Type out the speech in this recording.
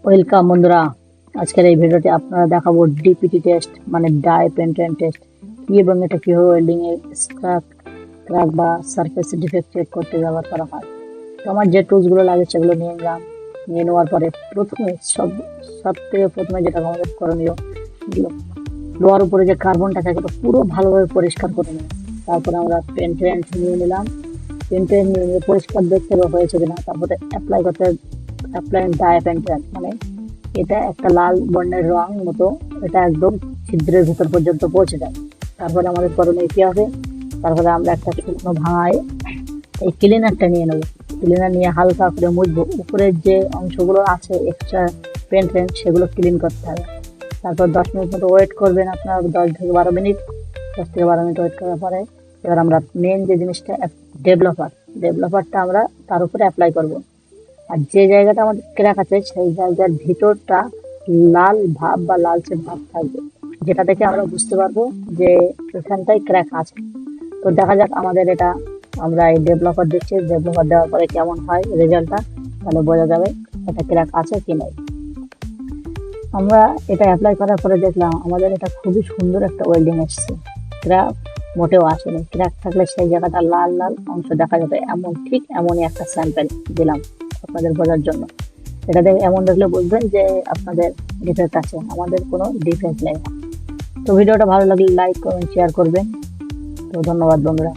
Welcome বন্ধুরা, আজকের এই ভিডিওতে আপনারা দেখাবো ডিপিটি টেস্ট মানে ডাই পেন্টেন্ট টেস্ট কি এবং এটা কিভাবে ওয়েল্ডিং এর স্ক্র্যাক ক্র্যাক বা সারফেস ডিফেক্ট চেক করতে ব্যবহার করা হয়। তো আমার যে টুলসগুলো লাগে সেগুলো নিয়ে নিলাম। নিয়ে নেওয়ার পরে সব থেকে প্রথমে যেটা আমাদের করণীয়, লোহার উপরে যে কার্বনটা থাকে ওটা পুরো ভালোভাবে পরিষ্কার করে নিই। তারপরে আমরা পেন্টেন্ট নিয়ে নিলাম। পেন্টেন্ট নিয়ে পরিষ্কার দেখতে হবে হয়েছে কিনা। তারপরে অ্যাপ্লাই ডাই পেন্টেন্ট মানে এটা একটা লাল বর্ণের রং মতো, এটা একদম ছিদ্রের ভিতর পর্যন্ত পৌঁছে যায়। তারপরে আমাদের করণীয় কি হবে, তারপরে আমরা একটা শুকনো ভাঙায় এই ক্লিনারটা নিয়ে নেবো। ক্লিনার নিয়ে হালকা করে মুছবো, উপরের যে অংশগুলো আছে এক্সট্রা পেন্ট সেগুলো ক্লিন করতে হবে। তারপর 10 মিনিট মতো ওয়েট করবেন আপনার, 10 থেকে 12 মিনিট। 10 থেকে 12 মিনিট ওয়েট করার পরে এবার আমরা মেন যে জিনিসটা ডেভেলপারটা আমরা তার উপরে অ্যাপ্লাই করব। আর যে জায়গাটা আমাদের ক্র্যাক আছে সেই জায়গার ভিতরটা লাল ভাব বা লালচে ভাব থাকবে, যেটা দেখে আমরা বুঝতে পারবো যে এখানটায় ক্র্যাক আছে। তো দেখা যাক আমাদের এটা, আমরা এই ডেভেলপার দিচ্ছি, ডেভেলপার দেওয়ার পরে কেমন হয় রেজাল্টটা, তাহলে বোঝা যাবে এটা ক্র্যাক আছে কি নাই। আমরা এটা অ্যাপ্লাই করার পরে দেখলাম আমাদের এটা খুবই সুন্দর একটা ওয়েল্ডিং এসছে, ক্র্যাক মোটেও আসেনি। ক্র্যাক থাকলে সেই জায়গাটা লাল লাল অংশ দেখা যাবে, ঠিক এমনই একটা স্যাম্পল দিলাম আপনাদের বোঝার জন্য। এটা দেখে এমন দেখলে বুঝবেন যে আপনাদের ডিফেক্ট আছে, আমাদের কোনো ডিফেক্ট নেই। তো ভিডিওটা ভালো লাগলে লাইক কমেন্ট শেয়ার করবেন। তো ধন্যবাদ বন্ধুরা।